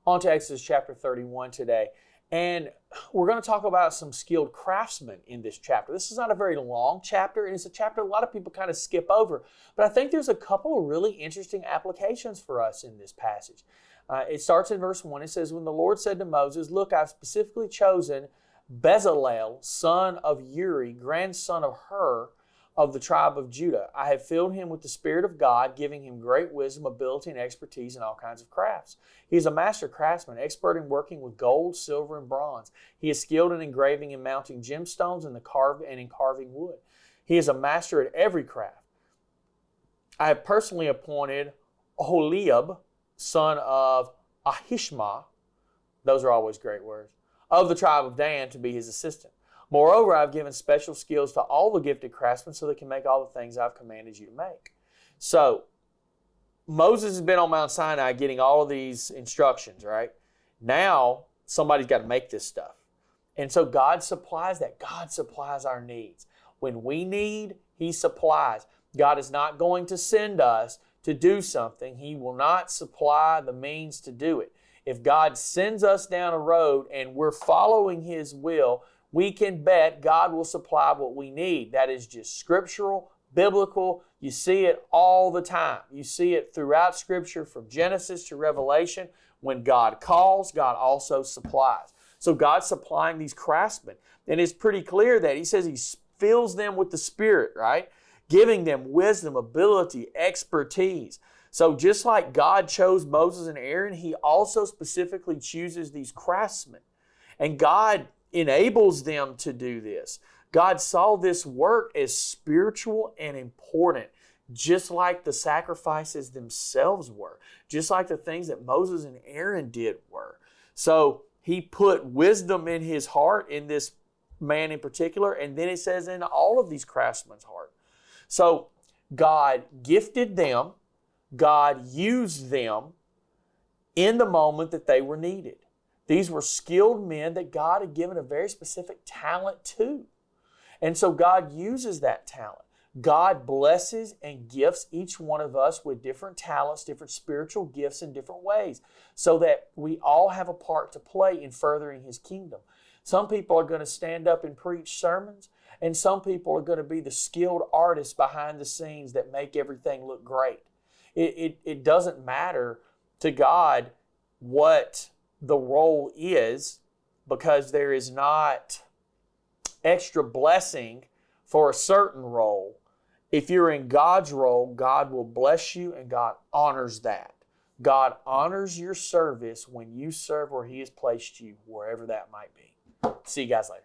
on to Exodus chapter 31 today. And we're going to talk about some skilled craftsmen in this chapter. This is not a very long chapter, and it's a chapter a lot of people kind of skip over. But I think there's a couple of really interesting applications for us in this passage. It starts in verse 1. It says, when the Lord said to Moses, look, I've specifically chosen Bezalel, son of Uri, grandson of Hur, of the tribe of Judah. I have filled him with the Spirit of God, giving him great wisdom, ability, and expertise in all kinds of crafts. He is a master craftsman, expert in working with gold, silver, and bronze. He is skilled in engraving and mounting gemstones and in carving wood. He is a master at every craft. I have personally appointed Oholiab, son of Ahishma, those are always great words, of the tribe of Dan, to be his assistant. Moreover, I've given special skills to all the gifted craftsmen so they can make all the things I've commanded you to make. So, Moses has been on Mount Sinai getting all of these instructions, right? Now, somebody's got to make this stuff. And so God supplies that. God supplies our needs. When we need, He supplies. God is not going to send us to do something. He will not supply the means to do it. If God sends us down a road and we're following His will, we can bet God will supply what we need. That is just scriptural, biblical. You see it all the time. You see it throughout Scripture from Genesis to Revelation. When God calls, God also supplies. So God's supplying these craftsmen. And it's pretty clear that He says He fills them with the Spirit, right? Giving them wisdom, ability, expertise. So just like God chose Moses and Aaron, He also specifically chooses these craftsmen. And God enables them to do this. God saw this work as spiritual and important, just like the sacrifices themselves were, just like the things that Moses and Aaron did were. So He put wisdom in his heart, in this man in particular, and then it says in all of these craftsmen's heart. So God gifted them, God used them in the moment that they were needed. These were skilled men that God had given a very specific talent to. And so God uses that talent. God blesses and gifts each one of us with different talents, different spiritual gifts in different ways, so that we all have a part to play in furthering His kingdom. Some people are going to stand up and preach sermons, and some people are going to be the skilled artists behind the scenes that make everything look great. It doesn't matter to God what the role is, because there is not extra blessing for a certain role. If you're in God's role, God will bless you, and God honors that. God honors your service when you serve where He has placed you, wherever that might be. See you guys later.